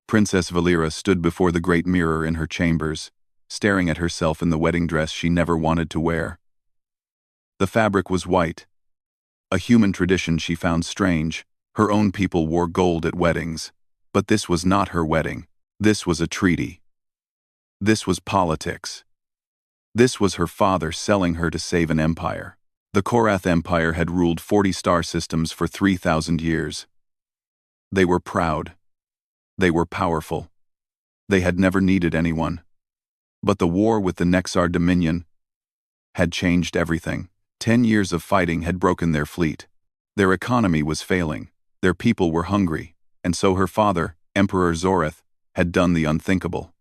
Princess Valera stood before the great mirror in her chambers, staring at herself in the wedding dress she never wanted to wear. The fabric was white, a human tradition she found strange. Her own people wore gold at weddings, but this was not her wedding. This was a treaty. This was politics. This was her father selling her to save an empire. The Korath Empire had ruled 40 star systems for 3,000 years. They were proud. They were powerful. They had never needed anyone. But the war with the Nexar Dominion had changed everything. 10 years of fighting had broken their fleet. Their economy was failing. Their people were hungry. And so her father, Emperor Zoreth, had done the unthinkable.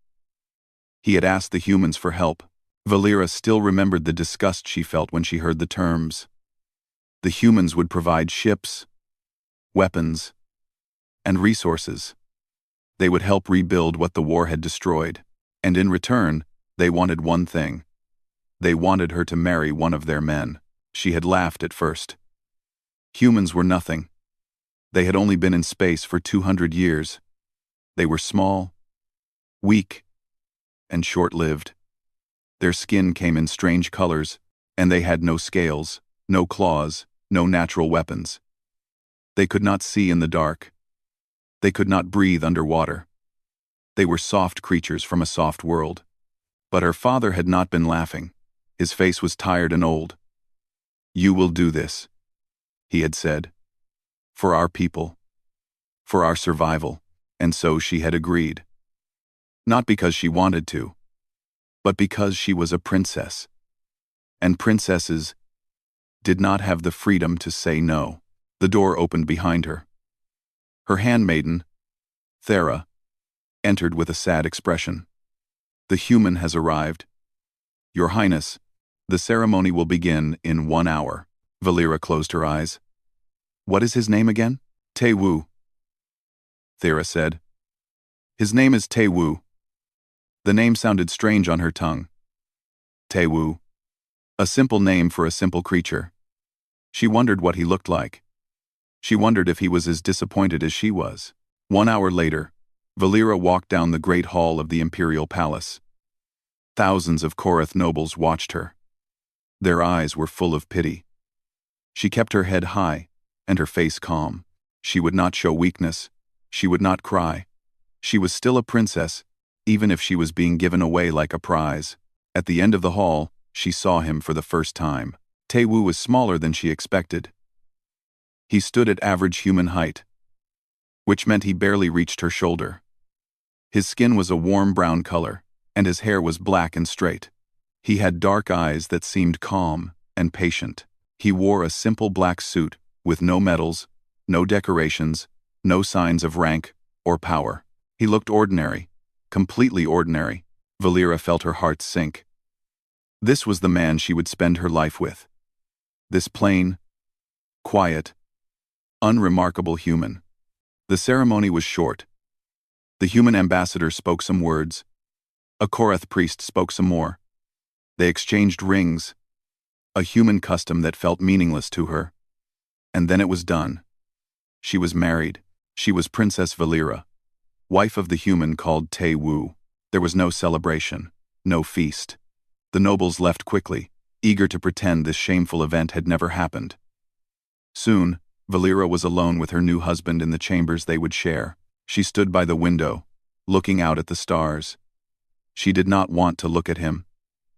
He had asked the humans for help. Valera still remembered the disgust she felt when she heard the terms. The humans would provide ships, weapons, and resources. They would help rebuild what the war had destroyed. And in return, they wanted one thing. They wanted her to marry one of their men. She had laughed at first. Humans were nothing. They had only been in space for 200 years. They were small, weak, and short-lived. Their skin came in strange colors, and they had no scales, no claws, no natural weapons. They could not see in the dark. They could not breathe underwater. They were soft creatures from a soft world. But her father had not been laughing. His face was tired and old. "You will do this," he had said. "For our people. For our survival." And so she had agreed. Not because she wanted to, but because she was a princess. And princesses did not have the freedom to say no. The door opened behind her. Her handmaiden, Thera, entered with a sad expression. "The human has arrived. Your Highness, the ceremony will begin in 1 hour." Valera closed her eyes. "What is his name again?" "Te-Wu," Thera said. "His name is Te-Wu." The name sounded strange on her tongue. Te-Wu. A simple name for a simple creature. She wondered what he looked like. She wondered if he was as disappointed as she was. 1 hour later, Valera walked down the great hall of the imperial palace. Thousands of Korath nobles watched her. Their eyes were full of pity. She kept her head high and her face calm. She would not show weakness. She would not cry. She was still a princess, even if she was being given away like a prize. At the end of the hall, she saw him for the first time. Te-Wu was smaller than she expected. He stood at average human height, which meant he barely reached her shoulder. His skin was a warm brown color, and his hair was black and straight. He had dark eyes that seemed calm and patient. He wore a simple black suit with no medals, no decorations, no signs of rank or power. He looked ordinary, completely ordinary. Valera felt her heart sink. This was the man she would spend her life with. This plain, quiet, unremarkable human. The ceremony was short. The human ambassador spoke some words. A Korath priest spoke some more. They exchanged rings, a human custom that felt meaningless to her. And then it was done. She was married. She was Princess Valera, wife of the human called Te-Wu. There was no celebration, no feast. The nobles left quickly, eager to pretend this shameful event had never happened. Soon, Valera was alone with her new husband in the chambers they would share. She stood by the window, looking out at the stars. She did not want to look at him.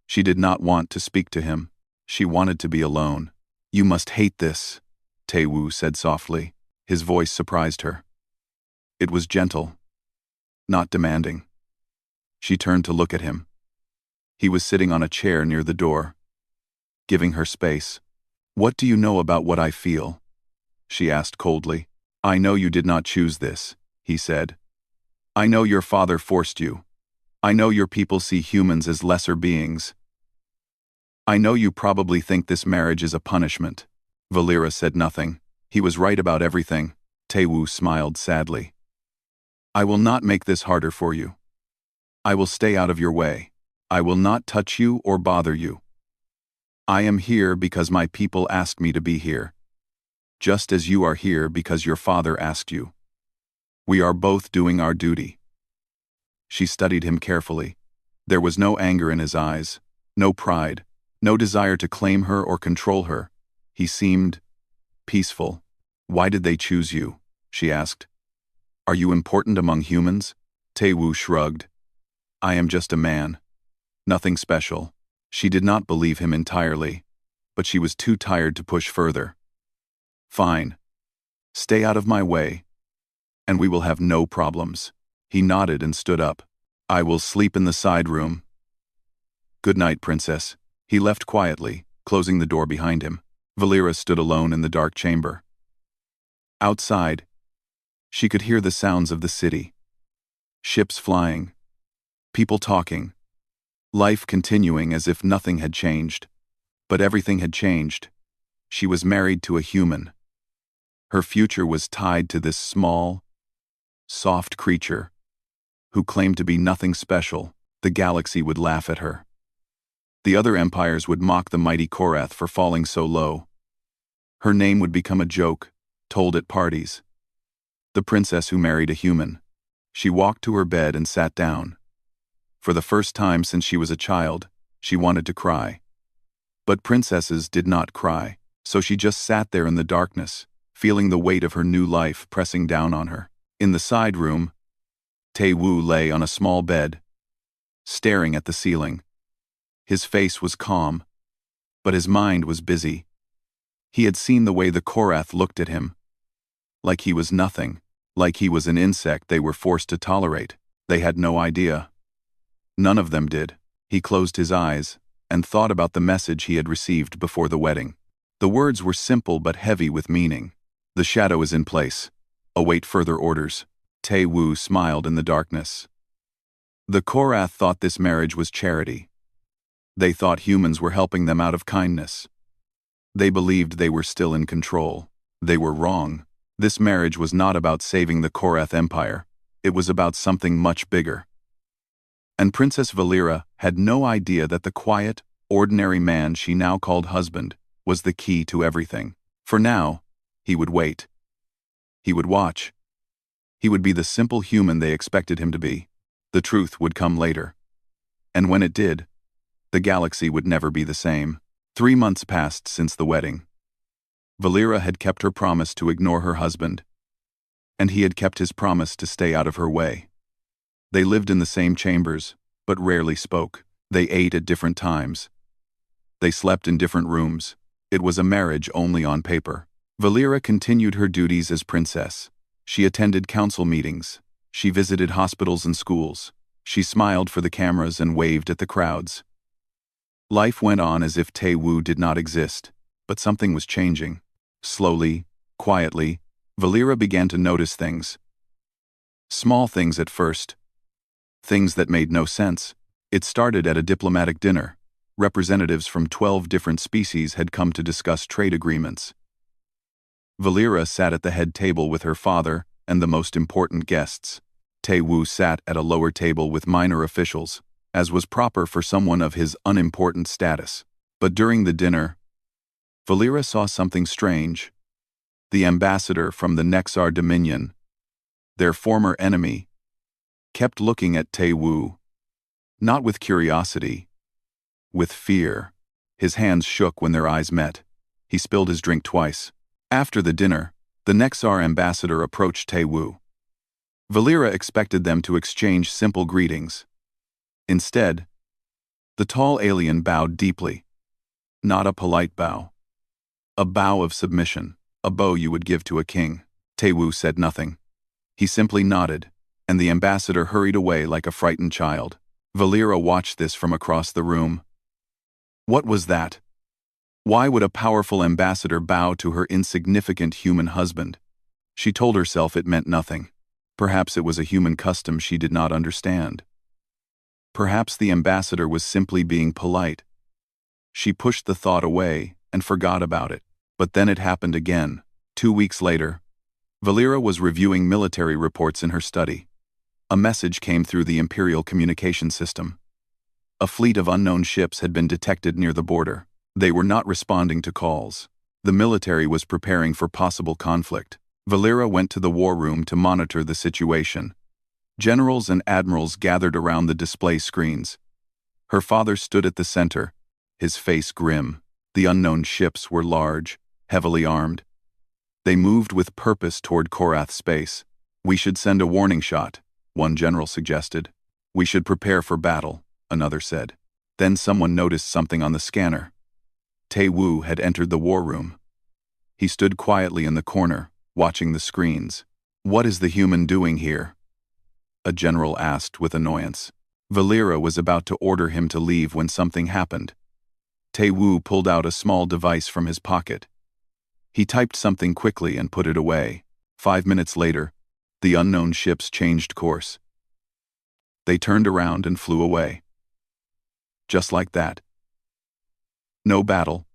She did not want to speak to him. She wanted to be alone. "You must hate this," Te-Wu said softly. His voice surprised her. It was gentle, not demanding. She turned to look at him. He was sitting on a chair near the door, giving her space. "What do you know about what I feel?" she asked coldly. "I know you did not choose this," he said. "I know your father forced you. I know your people see humans as lesser beings. I know you probably think this marriage is a punishment." Valera said nothing. He was right about everything. Te-Wu smiled sadly. "I will not make this harder for you. I will stay out of your way. I will not touch you or bother you. I am here because my people asked me to be here, just as you are here because your father asked you. We are both doing our duty." She studied him carefully. There was no anger in his eyes, no pride, no desire to claim her or control her. He seemed peaceful. "Why did they choose you?" she asked. "Are you important among humans?" Tae-woo shrugged. "I am just a man. Nothing special." She did not believe him entirely, but she was too tired to push further. "Fine. Stay out of my way, and we will have no problems." He nodded and stood up. "I will sleep in the side room." "Good night, Princess." He left quietly, closing the door behind him. Valera stood alone in the dark chamber. Outside, she could hear the sounds of the city. Ships flying. People talking. Life continuing as if nothing had changed. But everything had changed. She was married to a human. Her future was tied to this small, soft creature who claimed to be nothing special. The galaxy would laugh at her. The other empires would mock the mighty Korath for falling so low. Her name would become a joke, told at parties. The princess who married a human. She walked to her bed and sat down. For the first time since she was a child, she wanted to cry. But princesses did not cry, so she just sat there in the darkness, feeling the weight of her new life pressing down on her. In the side room, Tae-woo lay on a small bed, staring at the ceiling. His face was calm, but his mind was busy. He had seen the way the Korath looked at him. Like he was nothing, like he was an insect they were forced to tolerate. They had no idea. None of them did. He closed his eyes and thought about the message he had received before the wedding. The words were simple but heavy with meaning. "The shadow is in place. Await further orders." Tae-woo smiled in the darkness. The Korath thought this marriage was charity. They thought humans were helping them out of kindness. They believed they were still in control. They were wrong. This marriage was not about saving the Korath Empire. It was about something much bigger. And Princess Valera had no idea that the quiet, ordinary man she now called husband was the key to everything. For now, he would wait. He would watch. He would be the simple human they expected him to be. The truth would come later. And when it did, the galaxy would never be the same. 3 months passed since the wedding. Valera had kept her promise to ignore her husband, and he had kept his promise to stay out of her way. They lived in the same chambers, but rarely spoke. They ate at different times. They slept in different rooms. It was a marriage only on paper. Valera continued her duties as princess. She attended council meetings. She visited hospitals and schools. She smiled for the cameras and waved at the crowds. Life went on as if Tae-woo did not exist, but something was changing. Slowly, quietly, Valera began to notice things. Small things at first. Things that made no sense. It started at a diplomatic dinner. Representatives from 12 different species had come to discuss trade agreements. Valera sat at the head table with her father and the most important guests. Tae-woo sat at a lower table with minor officials, as was proper for someone of his unimportant status. But during the dinner, Valera saw something strange. The ambassador from the Nexar Dominion, their former enemy, kept looking at Tae-woo, not with curiosity, with fear. His hands shook when their eyes met. He spilled his drink twice. After the dinner, the Nexar ambassador approached Tae-woo. Valera expected them to exchange simple greetings. Instead, the tall alien bowed deeply. Not a polite bow. A bow of submission, a bow you would give to a king. Tae-woo said nothing. He simply nodded, and the ambassador hurried away like a frightened child. Valera watched this from across the room. What was that? Why would a powerful ambassador bow to her insignificant human husband? She told herself it meant nothing. Perhaps it was a human custom she did not understand. Perhaps the ambassador was simply being polite. She pushed the thought away and forgot about it. But then it happened again. 2 weeks later, Valera was reviewing military reports in her study. A message came through the Imperial communication system. A fleet of unknown ships had been detected near the border. They were not responding to calls. The military was preparing for possible conflict. Valera went to the war room to monitor the situation. Generals and admirals gathered around the display screens. Her father stood at the center, his face grim. The unknown ships were large, heavily armed. They moved with purpose toward Korath space. "We should send a warning shot," one general suggested. "We should prepare for battle," another said. Then someone noticed something on the scanner. Tae-woo had entered the war room. He stood quietly in the corner, watching the screens. "What is the human doing here?" a general asked with annoyance. Valera was about to order him to leave when something happened. Tae-woo pulled out a small device from his pocket. He typed something quickly and put it away. 5 minutes later, the unknown ships changed course. They turned around and flew away. Just like that. No battle,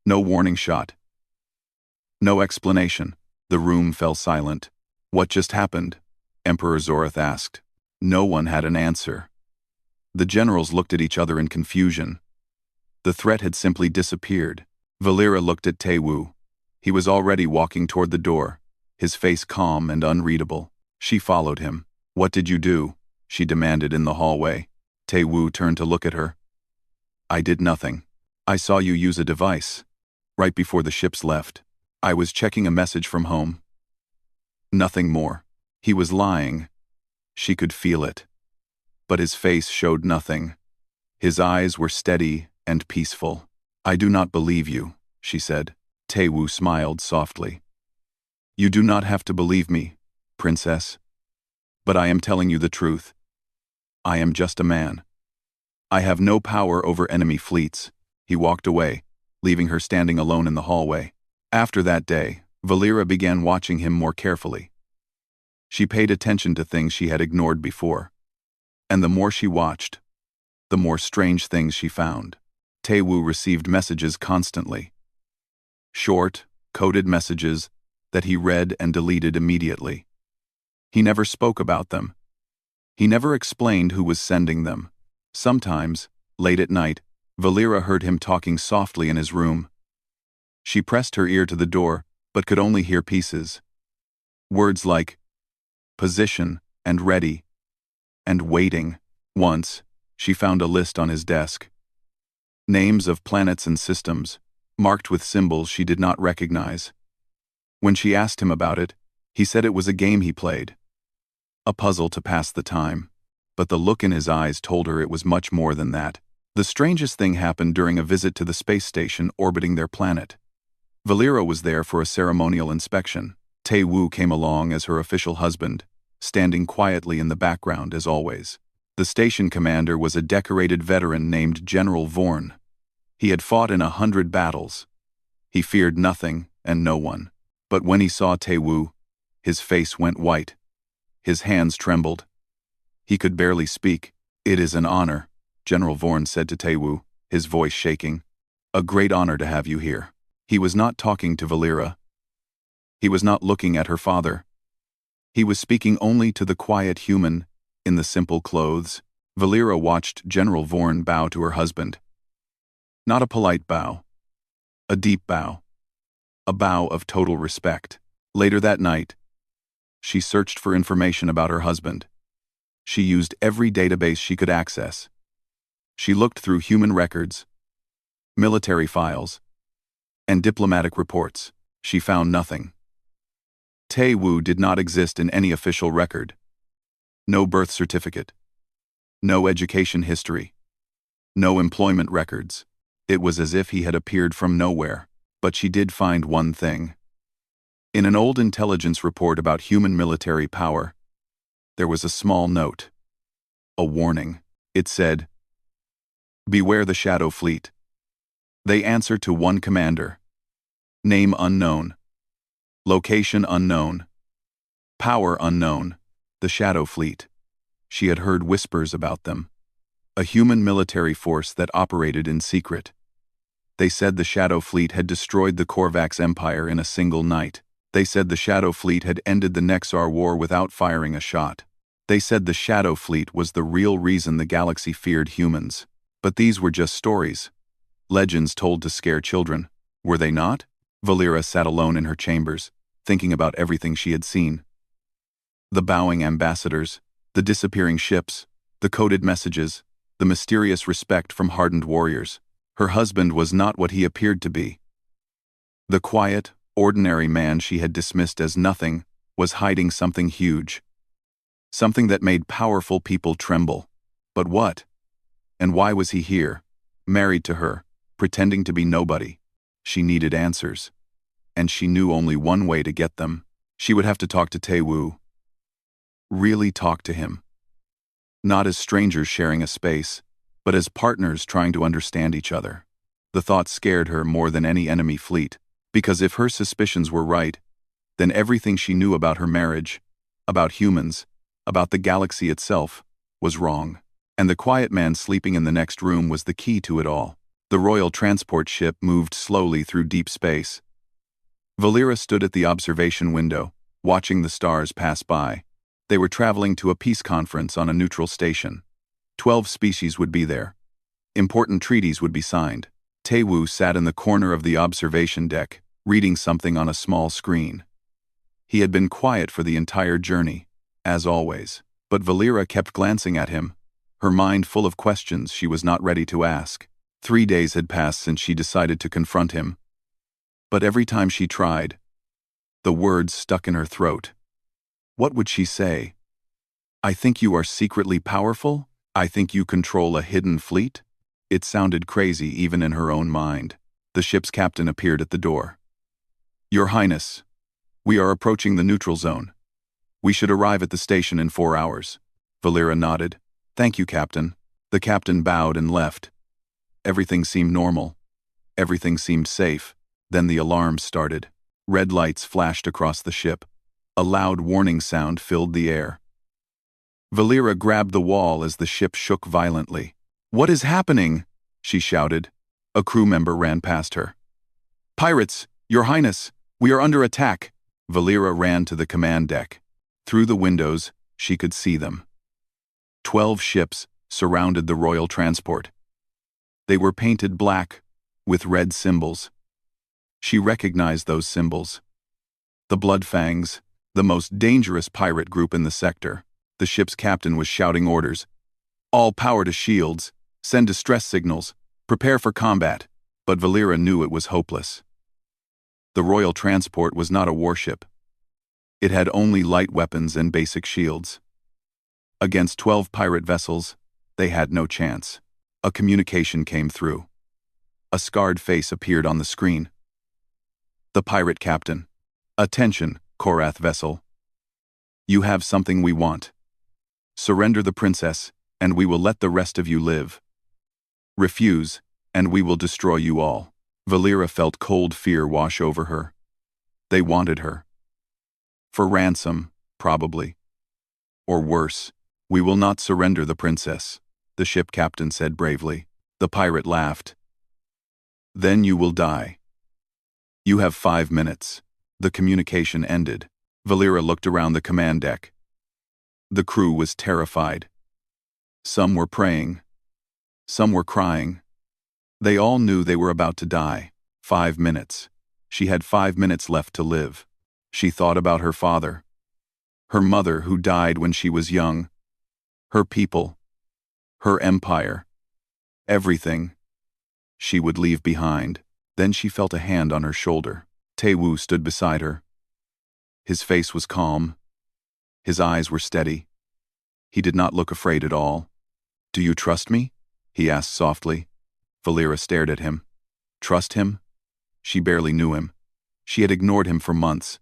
no warning shot, no explanation. The room fell silent. "What just happened?" Emperor Zorath asked. No one had an answer. The generals looked at each other in confusion. The threat had simply disappeared. Valera looked at Tae-woo. He was already walking toward the door, his face calm and unreadable. She followed him. "What did you do?" she demanded in the hallway. Tae-woo turned to look at her. "I did nothing. I saw you use a device. Right before the ships left. I was checking a message from home." Nothing more. He was lying. She could feel it. But his face showed nothing. His eyes were steady and peaceful. "I do not believe you," she said. Tae-woo smiled softly. "You do not have to believe me, princess. But I am telling you the truth. I am just a man. I have no power over enemy fleets." He walked away, leaving her standing alone in the hallway. After that day, Valera began watching him more carefully. She paid attention to things she had ignored before. And the more she watched, the more strange things she found. Tae-woo received messages constantly. Short, coded messages that he read and deleted immediately. He never spoke about them. He never explained who was sending them. Sometimes, late at night, Valera heard him talking softly in his room. She pressed her ear to the door, but could only hear pieces. Words like position and ready and waiting. Once, she found a list on his desk. Names of planets and systems, marked with symbols she did not recognize. When she asked him about it, he said it was a game he played. A puzzle to pass the time. But the look in his eyes told her it was much more than that. The strangest thing happened during a visit to the space station orbiting their planet. Valera was there for a ceremonial inspection. Tae-woo came along as her official husband, standing quietly in the background as always. The station commander was a decorated veteran named General Vorn. He had fought in 100 battles. He feared nothing and no one. But when he saw Tae-woo, his face went white. His hands trembled. He could barely speak. "It is an honor," General Vorn said to Tae-woo, his voice shaking. "A great honor to have you here." He was not talking to Valera. He was not looking at her father. He was speaking only to the quiet human in the simple clothes. Valera watched General Vorn bow to her husband. Not a polite bow. A deep bow. A bow of total respect. Later that night, she searched for information about her husband. She used every database she could access. She looked through human records, military files, and diplomatic reports. She found nothing. Tae-woo did not exist in any official record. No birth certificate. No education history. No employment records. It was as if he had appeared from nowhere. But she did find one thing. In an old intelligence report about human military power, there was a small note. A warning. It said, "Beware the Shadow Fleet. They answer to one commander. Name unknown. Location unknown. Power unknown. The Shadow Fleet." She had heard whispers about them. A human military force that operated in secret. They said the Shadow Fleet had destroyed the Korvax Empire in a single night. They said the Shadow Fleet had ended the Nexar War without firing a shot. They said the Shadow Fleet was the real reason the galaxy feared humans. But these were just stories. Legends told to scare children. Were they not? Valera sat alone in her chambers, thinking about everything she had seen. The bowing ambassadors, The disappearing ships, the coded messages, the mysterious respect from hardened warriors. Her husband was not what he appeared to be. The quiet, ordinary man she had dismissed as nothing was hiding something huge. Something that made powerful people tremble. But what? And why was he here, married to her, pretending to be nobody? She needed answers. And she knew only one way to get them. She would have to talk to Tae-woo. Really talk to him. Not as strangers sharing a space, but as partners trying to understand each other. The thought scared her more than any enemy fleet, because if her suspicions were right, then everything she knew about her marriage, about humans, about the galaxy itself, was wrong. And the quiet man sleeping in the next room was the key to it all. The royal transport ship moved slowly through deep space. Valera stood at the observation window, watching the stars pass by. They were traveling to a peace conference on a neutral station. 12 species would be there. Important treaties would be signed. Tae-woo sat in the corner of the observation deck, reading something on a small screen. He had been quiet for the entire journey, as always. But Valera kept glancing at him, her mind full of questions she was not ready to ask. 3 days had passed since she decided to confront him. But every time she tried, the words stuck in her throat. What would she say? I think you are secretly powerful? I think you control a hidden fleet? It sounded crazy even in her own mind. The ship's captain appeared at the door. Your Highness, we are approaching the neutral zone. We should arrive at the station in 4 hours. Valera nodded. Thank you, Captain. The captain bowed and left. Everything seemed normal. Everything seemed safe. Then the alarms started. Red lights flashed across the ship. A loud warning sound filled the air. Valera grabbed the wall as the ship shook violently. What is happening? She shouted. A crew member ran past her. Pirates, Your Highness, we are under attack. Valera ran to the command deck. Through the windows, she could see them. 12 ships surrounded the royal transport. They were painted black, with red symbols. She recognized those symbols. The Bloodfangs, the most dangerous pirate group in the sector. The ship's captain was shouting orders. All power to shields, send distress signals, prepare for combat. But Valera knew it was hopeless. The royal transport was not a warship. It had only light weapons and basic shields. Against 12 pirate vessels, they had no chance. A communication came through. A scarred face appeared on the screen. The pirate captain. Attention, Korath vessel. You have something we want. Surrender the princess, and we will let the rest of you live. Refuse, and we will destroy you all. Valera felt cold fear wash over her. They wanted her. For ransom, probably. Or worse, we will not surrender the princess, the ship captain said bravely. The pirate laughed. Then you will die. You have 5 minutes. The communication ended. Valera looked around the command deck. The crew was terrified. Some were praying. Some were crying. They all knew they were about to die. 5 minutes. She had 5 minutes left to live. She thought about her father. Her mother who died when she was young. Her people. Her empire. Everything. She would leave behind. Then she felt a hand on her shoulder. Tae-woo stood beside her. His face was calm. His eyes were steady. He did not look afraid at all. Do you trust me? He asked softly. Valera stared at him. Trust him? She barely knew him. She had ignored him for months.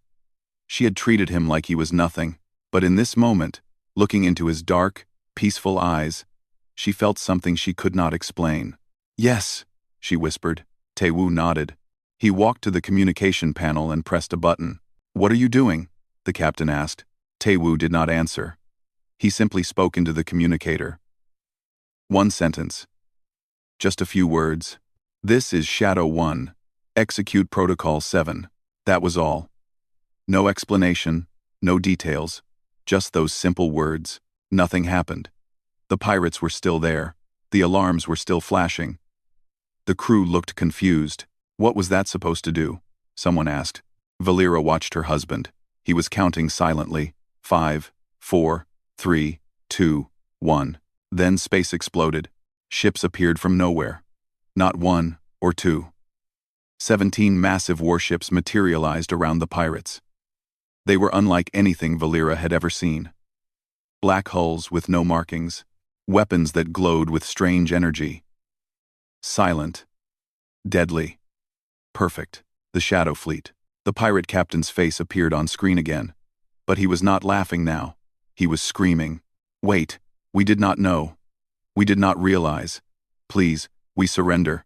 She had treated him like he was nothing. But in this moment, looking into his dark, peaceful eyes, she felt something she could not explain. Yes, she whispered. Tae-woo nodded. He walked to the communication panel and pressed a button. What are you doing? The captain asked. Tae-woo did not answer. He simply spoke into the communicator. 1 sentence. Just a few words. This is Shadow 1. Execute Protocol 7. That was all. No explanation, no details. Just those simple words. Nothing happened. The pirates were still there. The alarms were still flashing. The crew looked confused. What was that supposed to do? Someone asked. Valera watched her husband. He was counting silently. 5, 4, 3, 2, 1. Then space exploded. Ships appeared from nowhere. Not one or two. 17 massive warships materialized around the pirates. They were unlike anything Valera had ever seen. Black hulls with no markings, weapons that glowed with strange energy. Silent. Deadly. Perfect. The Shadow Fleet. The pirate captain's face appeared on screen again. But he was not laughing now. He was screaming. Wait, we did not know. We did not realize. Please, we surrender.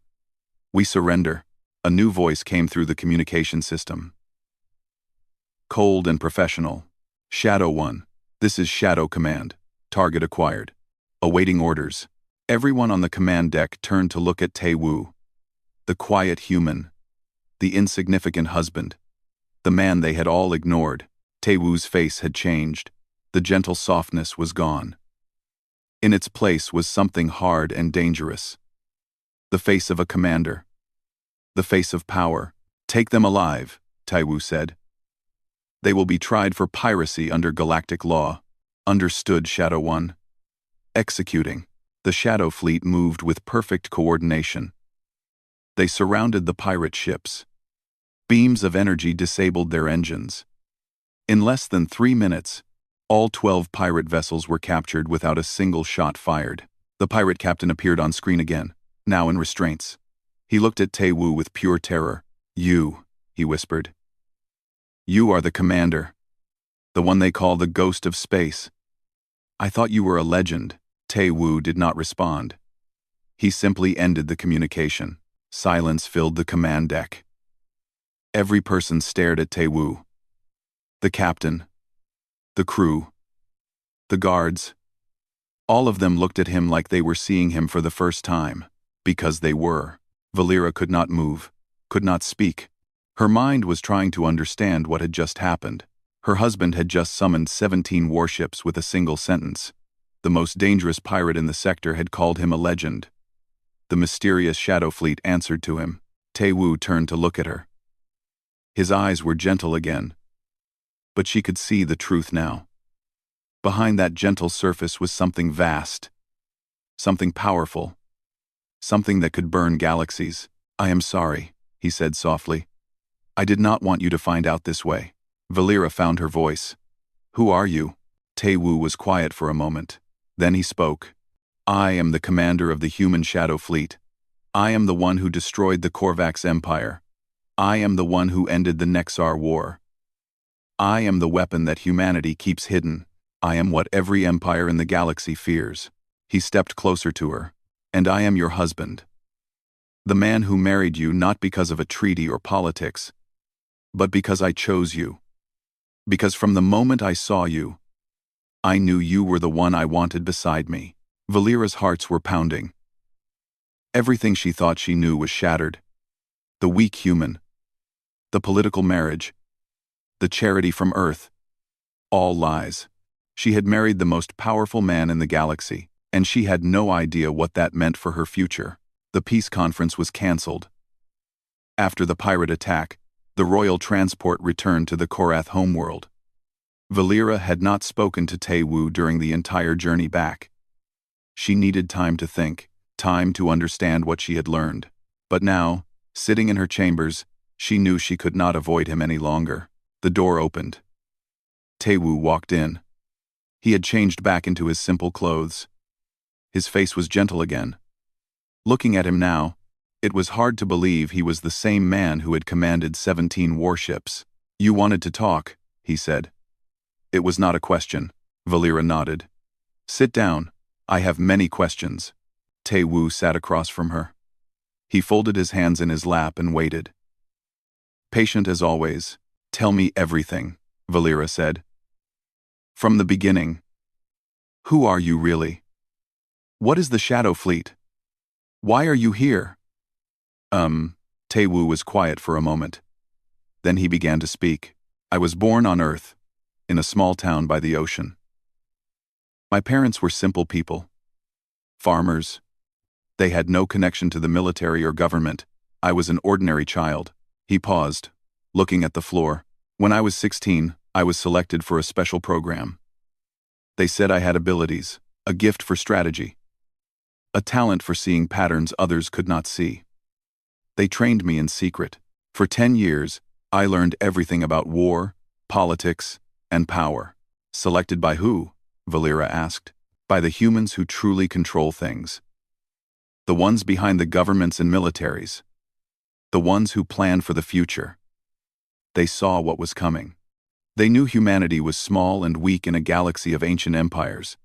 We surrender. A new voice came through the communication system. Cold and professional. Shadow 1. This is Shadow Command. Target acquired. Awaiting orders. Everyone on the command deck turned to look at Tae-woo. The quiet human. The insignificant husband. The man they had all ignored. Tae-woo's face had changed. The gentle softness was gone. In its place was something hard and dangerous. The face of a commander. The face of power. Take them alive, Tae-woo said. They will be tried for piracy under galactic law. Understood, Shadow 1. Executing. The Shadow Fleet moved with perfect coordination. They surrounded the pirate ships. Beams of energy disabled their engines. In less than 3 minutes, all 12 pirate vessels were captured without a single shot fired. The pirate captain appeared on screen again, now in restraints. He looked at Tae-woo with pure terror. You, he whispered. You are the commander. The one they call the Ghost of Space. I thought you were a legend. Tae-woo did not respond. He simply ended the communication. Silence filled the command deck. Every person stared at Tae-woo. The captain. The crew. The guards. All of them looked at him like they were seeing him for the first time. Because they were. Valera could not move, could not speak. Her mind was trying to understand what had just happened. Her husband had just summoned 17 warships with a single sentence. The most dangerous pirate in the sector had called him a legend. The mysterious Shadow Fleet answered to him. Tae-woo turned to look at her. His eyes were gentle again. But she could see the truth now. Behind that gentle surface was something vast. Something powerful. Something that could burn galaxies. I am sorry, he said softly. I did not want you to find out this way. Valera found her voice. Who are you? Tae-woo was quiet for a moment. Then he spoke. I am the commander of the human Shadow Fleet. I am the one who destroyed the Korvax Empire. I am the one who ended the Nexar War. I am the weapon that humanity keeps hidden. I am what every empire in the galaxy fears. He stepped closer to her. And I am your husband. The man who married you not because of a treaty or politics, but because I chose you. Because from the moment I saw you, I knew you were the one I wanted beside me. Valera's hearts were pounding. Everything she thought she knew was shattered. The weak human. The political marriage. The charity from Earth. All lies. She had married the most powerful man in the galaxy, and she had no idea what that meant for her future. The peace conference was cancelled. After the pirate attack, the royal transport returned to the Korath homeworld. Valera had not spoken to Tae-woo during the entire journey back. She needed time to think, time to understand what she had learned. But now, sitting in her chambers, she knew she could not avoid him any longer. The door opened. Tae-woo walked in. He had changed back into his simple clothes. His face was gentle again. Looking at him now, it was hard to believe he was the same man who had commanded 17 warships. You wanted to talk, he said. It was not a question. Valera nodded. Sit down. I have many questions. Tae-woo sat across from her. He folded his hands in his lap and waited. Patient as always. Tell me everything, Valera said. From the beginning. Who are you really? What is the Shadow Fleet? Why are you here? Tae-woo was quiet for a moment. Then he began to speak. I was born on Earth, in a small town by the ocean. My parents were simple people. Farmers. They had no connection to the military or government. I was an ordinary child. He paused, looking at the floor. When I was 16, I was selected for a special program. They said I had abilities, a gift for strategy, a talent for seeing patterns others could not see. They trained me in secret. For 10 years, I learned everything about war, politics, and power. Selected by who? Valera asked. By the humans who truly control things. The ones behind the governments and militaries. The ones who plan for the future. They saw what was coming. They knew humanity was small and weak in a galaxy of ancient empires.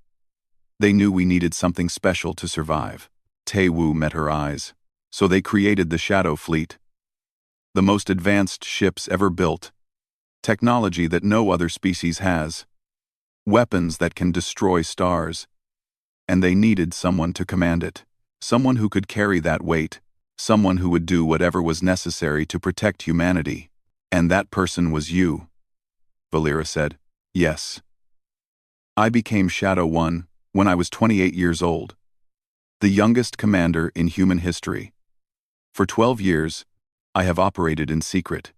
They knew we needed something special to survive. Tae-Woo met her eyes. So they created the Shadow Fleet. The most advanced ships ever built. Technology that no other species has. Weapons that can destroy stars. And they needed someone to command it. Someone who could carry that weight. Someone who would do whatever was necessary to protect humanity. And that person was you. Valera said, yes. I became Shadow One when I was 28 years old. The youngest commander in human history. For 12 years, I have operated in secret.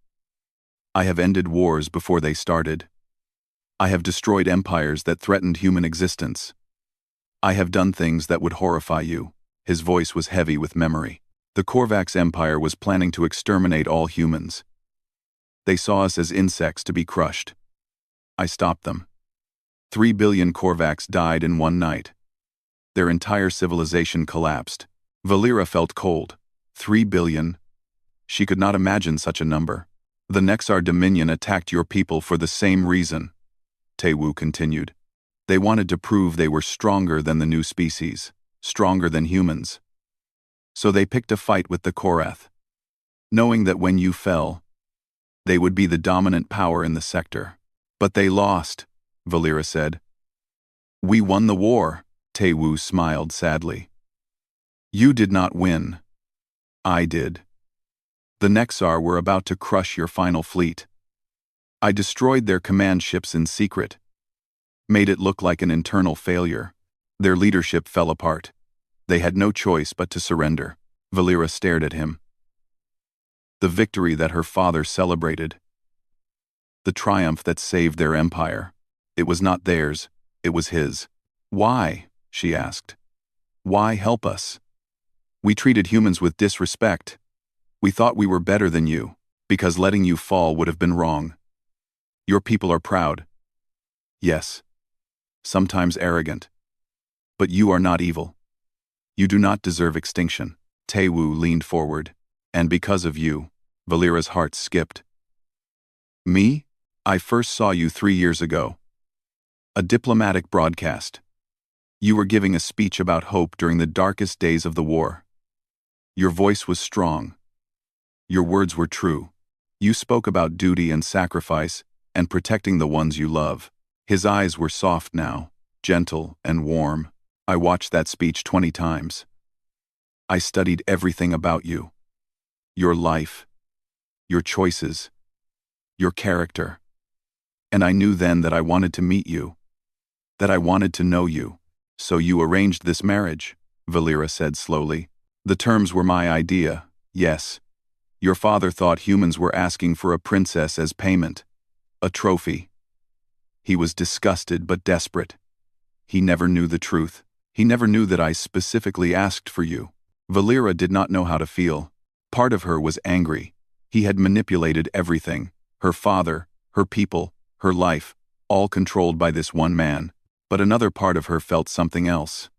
I have ended wars before they started. I have destroyed empires that threatened human existence. I have done things that would horrify you. His voice was heavy with memory. The Korvax Empire was planning to exterminate all humans. They saw us as insects to be crushed. I stopped them. 3 billion Korvax died in one night. Their entire civilization collapsed. Valera felt cold. 3 billion? She could not imagine such a number. The Nexar Dominion attacked your people for the same reason, Tae-Woo continued. They wanted to prove they were stronger than the new species, stronger than humans. So they picked a fight with the Korath, knowing that when you fell, they would be the dominant power in the sector. But they lost, Valera said. We won the war, Tae-Woo smiled sadly. You did not win. I did. The Nexar were about to crush your final fleet. I destroyed their command ships in secret. Made it look like an internal failure. Their leadership fell apart. They had no choice but to surrender. Valera stared at him. The victory that her father celebrated. The triumph that saved their empire. It was not theirs, it was his. Why? She asked. Why help us? We treated humans with disrespect. We thought we were better than you, because letting you fall would have been wrong. Your people are proud. Yes. Sometimes arrogant. But you are not evil. You do not deserve extinction. Tae-Woo leaned forward. And because of you, Valera's heart skipped. Me? I first saw you 3 years ago. A diplomatic broadcast. You were giving a speech about hope during the darkest days of the war. Your voice was strong. Your words were true. You spoke about duty and sacrifice and protecting the ones you love. His eyes were soft now, gentle and warm. I watched that speech 20 times. I studied everything about you. Your life. Your choices. Your character. And I knew then that I wanted to meet you. That I wanted to know you. So you arranged this marriage, Valera said slowly. The terms were my idea, yes. Your father thought humans were asking for a princess as payment. A trophy. He was disgusted but desperate. He never knew the truth. He never knew that I specifically asked for you. Valera did not know how to feel. Part of her was angry. He had manipulated everything. Her father, her people, her life, all controlled by this one man. But another part of her felt something else.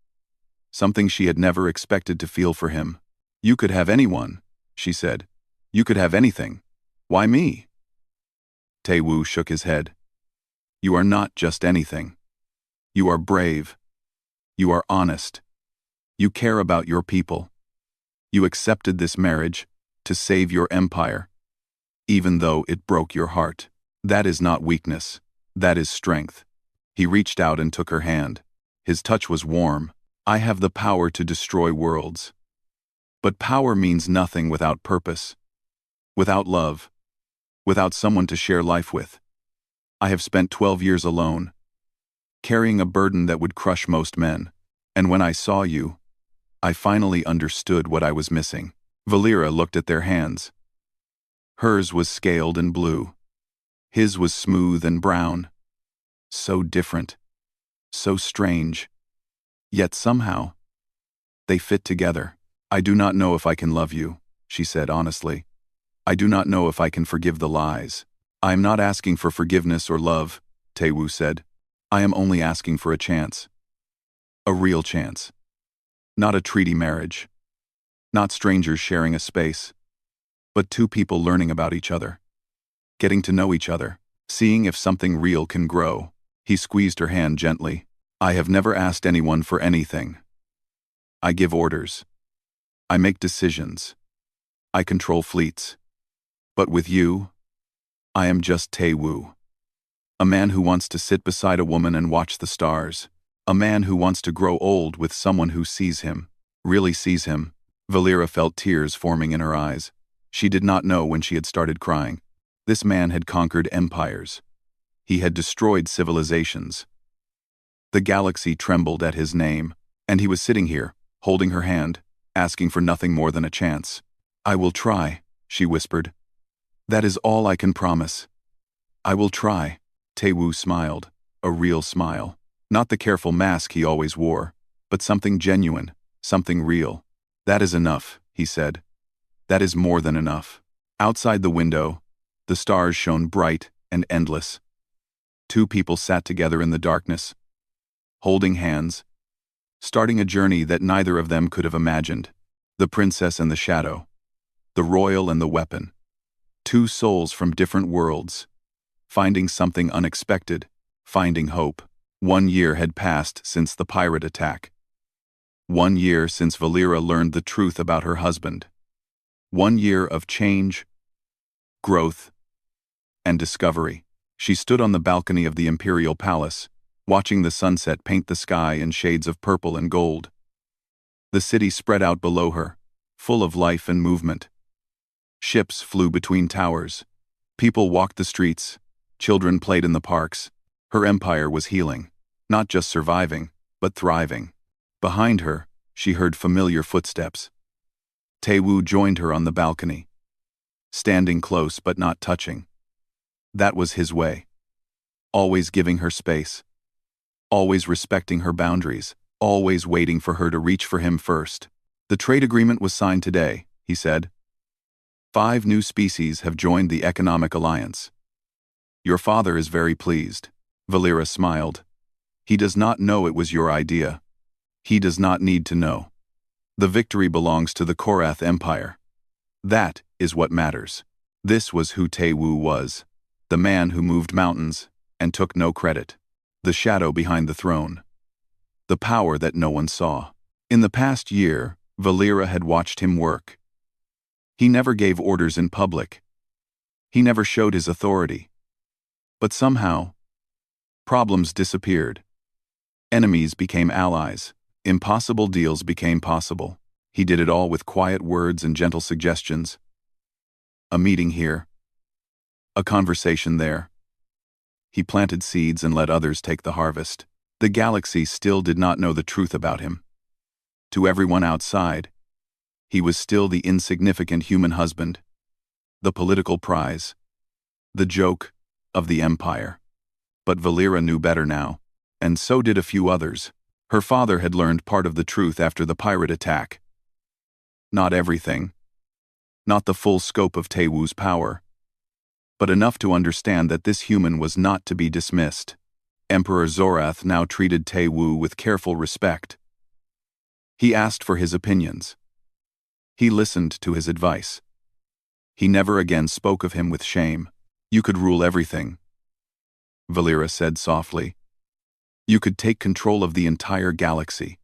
Something she had never expected to feel for him. You could have anyone, she said. You could have anything. Why me? Tae-Woo shook his head. You are not just anything. You are brave. You are honest. You care about your people. You accepted this marriage to save your empire, even though it broke your heart. That is not weakness. That is strength. He reached out and took her hand. His touch was warm. I have the power to destroy worlds. But power means nothing without purpose. Without love. Without someone to share life with. I have spent 12 years alone, carrying a burden that would crush most men. And when I saw you, I finally understood what I was missing. Valera looked at their hands. Hers was scaled and blue. His was smooth and brown. So different. So strange. Yet somehow, they fit together. I do not know if I can love you, she said honestly. I do not know if I can forgive the lies. I am not asking for forgiveness or love, Tae-woo said. I am only asking for a chance. A real chance. Not a treaty marriage. Not strangers sharing a space. But two people learning about each other. Getting to know each other. Seeing if something real can grow. He squeezed her hand gently. I have never asked anyone for anything. I give orders. I make decisions. I control fleets. But with you, I am just Tae-woo. A man who wants to sit beside a woman and watch the stars. A man who wants to grow old with someone who sees him, really sees him. Valera felt tears forming in her eyes. She did not know when she had started crying. This man had conquered empires. He had destroyed civilizations. The galaxy trembled at his name, and he was sitting here, holding her hand, asking for nothing more than a chance. I will try, she whispered. That is all I can promise. I will try. Tae-woo smiled, a real smile. Not the careful mask he always wore, but something genuine, something real. That is enough, he said. That is more than enough. Outside the window, the stars shone bright and endless. Two people sat together in the darkness, holding hands, starting a journey that neither of them could have imagined. The princess and the shadow, the royal and the weapon. Two souls from different worlds, finding something unexpected, finding hope. 1 year had passed since the pirate attack. 1 year since Valera learned the truth about her husband. 1 year of change, growth, and discovery. She stood on the balcony of the Imperial Palace, watching the sunset paint the sky in shades of purple and gold. The city spread out below her, full of life and movement. Ships flew between towers. People walked the streets. Children played in the parks. Her empire was healing, not just surviving, but thriving. Behind her, she heard familiar footsteps. Tae-woo joined her on the balcony, standing close but not touching. That was his way. Always giving her space. Always respecting her boundaries. Always waiting for her to reach for him first. The trade agreement was signed today, he said. 5 new species have joined the economic alliance. Your father is very pleased. Valera smiled. He does not know it was your idea. He does not need to know. The victory belongs to the Korath Empire. That is what matters. This was who Tae-woo was. The man who moved mountains and took no credit. The shadow behind the throne. The power that no one saw. In the past year, Valera had watched him work. He never gave orders in public. He never showed his authority. But somehow, problems disappeared. Enemies became allies. Impossible deals became possible. He did it all with quiet words and gentle suggestions. A meeting here. A conversation there. He planted seeds and let others take the harvest. The galaxy still did not know the truth about him. To everyone outside, he was still the insignificant human husband, the political prize, the joke of the empire. But Valera knew better now, and so did a few others. Her father had learned part of the truth after the pirate attack. Not everything. Not the full scope of Tae-woo's power. But enough to understand that this human was not to be dismissed. Emperor Zorath now treated Tae-woo with careful respect. He asked for his opinions. He listened to his advice. He never again spoke of him with shame. You could rule everything, Valera said softly. You could take control of the entire galaxy.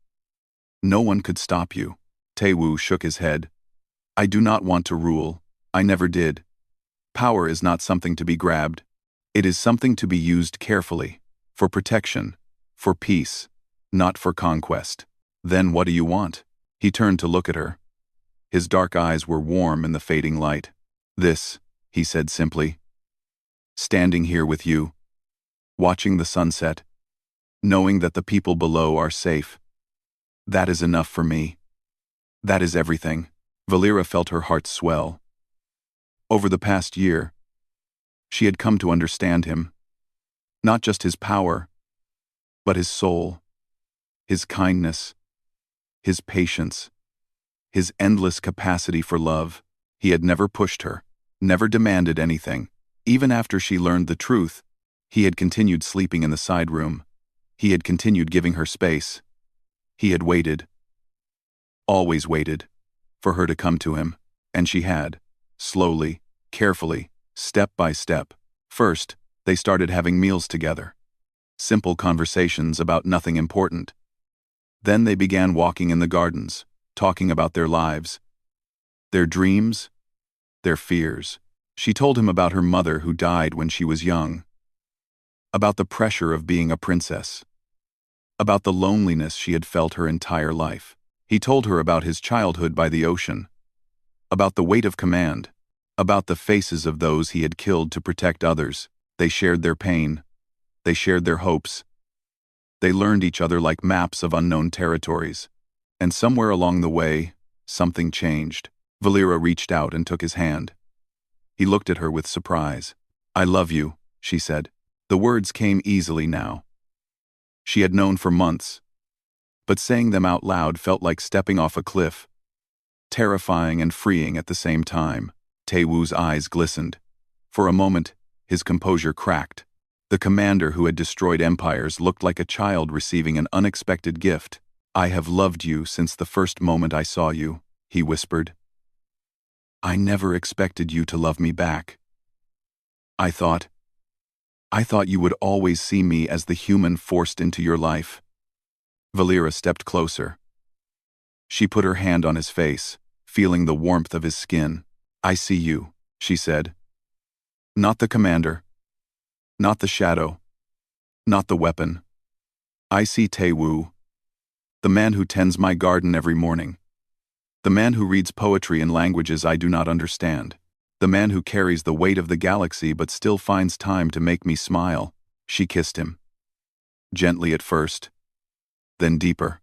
No one could stop you. Tae-woo shook his head. I do not want to rule. I never did. Power is not something to be grabbed. It is something to be used carefully, for protection, for peace, not for conquest. Then what do you want? He turned to look at her. His dark eyes were warm in the fading light. This, he said simply. Standing here with you, watching the sunset, knowing that the people below are safe. That is enough for me. That is everything. Valera felt her heart swell. Over the past year, she had come to understand him. Not just his power, But his soul, his kindness, his patience, his endless capacity for love, he had never pushed her, never demanded anything. Even after she learned the truth, he had continued sleeping in the side room. He had continued giving her space. He had waited, always waited, for her to come to him, and she had, slowly, carefully, step by step. First, they started having meals together. Simple conversations about nothing important. Then they began walking in the gardens, talking about their lives, their dreams, their fears. She told him about her mother who died when she was young, about the pressure of being a princess, about the loneliness she had felt her entire life. He told her about his childhood by the ocean, about the weight of command, about the faces of those he had killed to protect others. They shared their pain. They shared their hopes. They learned each other like maps of unknown territories. And somewhere along the way, something changed. Valera reached out and took his hand. He looked at her with surprise. "I love you," she said. The words came easily now. She had known for months, but saying them out loud felt like stepping off a cliff, terrifying and freeing at the same time. Taewoo's eyes glistened. For a moment, his composure cracked. The commander who had destroyed empires looked like a child receiving an unexpected gift. "I have loved you since the first moment I saw you," he whispered. "I never expected you to love me back. I thought you would always see me as the human forced into your life." Valera stepped closer. She put her hand on his face, feeling the warmth of his skin. "I see you," she said. "Not the commander. Not the shadow. Not the weapon. I see Taewoo, the man who tends my garden every morning. The man who reads poetry in languages I do not understand. The man who carries the weight of the galaxy but still finds time to make me smile." She kissed him. Gently at first, then deeper.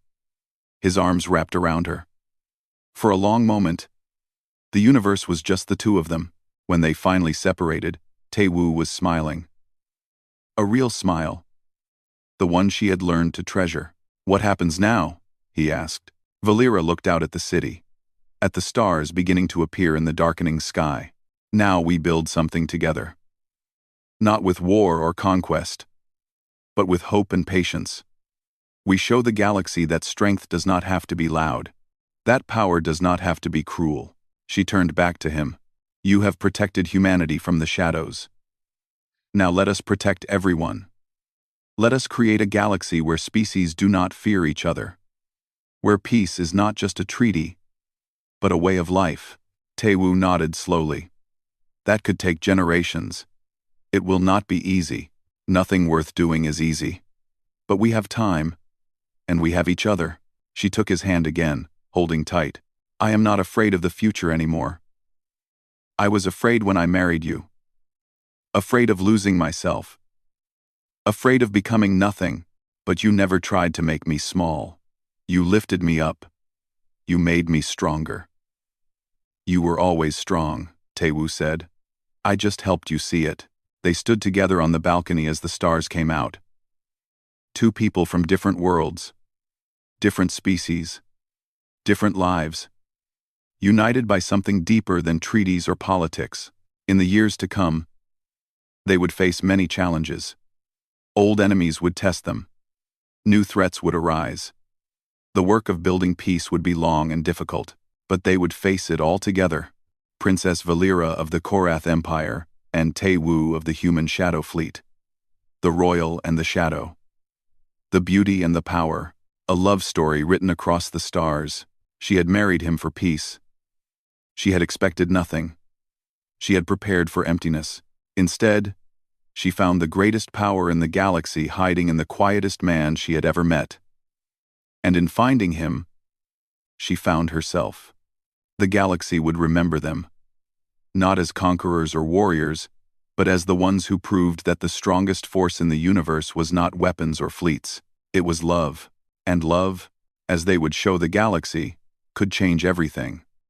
His arms wrapped around her. For a long moment, the universe was just the two of them. When they finally separated, Taewoo was smiling. A real smile. The one she had learned to treasure. "What happens now?" he asked. Valera looked out at the city, at the stars beginning to appear in the darkening sky. "Now we build something together. Not with war or conquest, but with hope and patience. We show the galaxy that strength does not have to be loud. That power does not have to be cruel." She turned back to him. "You have protected humanity from the shadows. Now let us protect everyone. Let us create a galaxy where species do not fear each other. Where peace is not just a treaty, but a way of life." Taewoo nodded slowly. "That could take generations. It will not be easy. Nothing worth doing is easy. But we have time, and we have each other." She took his hand again, holding tight. "I am not afraid of the future anymore. I was afraid when I married you. Afraid of losing myself. Afraid of becoming nothing, but you never tried to make me small. You lifted me up. You made me stronger." "You were always strong," Taewoo said. "I just helped you see it." They stood together on the balcony as the stars came out. Two people from different worlds, different species, different lives, united by something deeper than treaties or politics. In the years to come, they would face many challenges. Old enemies would test them. New threats would arise. The work of building peace would be long and difficult, but they would face it all together. Princess Valera of the Korath Empire and Taewoo of the Human Shadow Fleet. The royal and the shadow. The beauty and the power. A love story written across the stars. She had married him for peace. She had expected nothing. She had prepared for emptiness. Instead, she found the greatest power in the galaxy hiding in the quietest man she had ever met. And in finding him, she found herself. The galaxy would remember them, not as conquerors or warriors, but as the ones who proved that the strongest force in the universe was not weapons or fleets. It was love. And love, as they would show the galaxy, could change everything.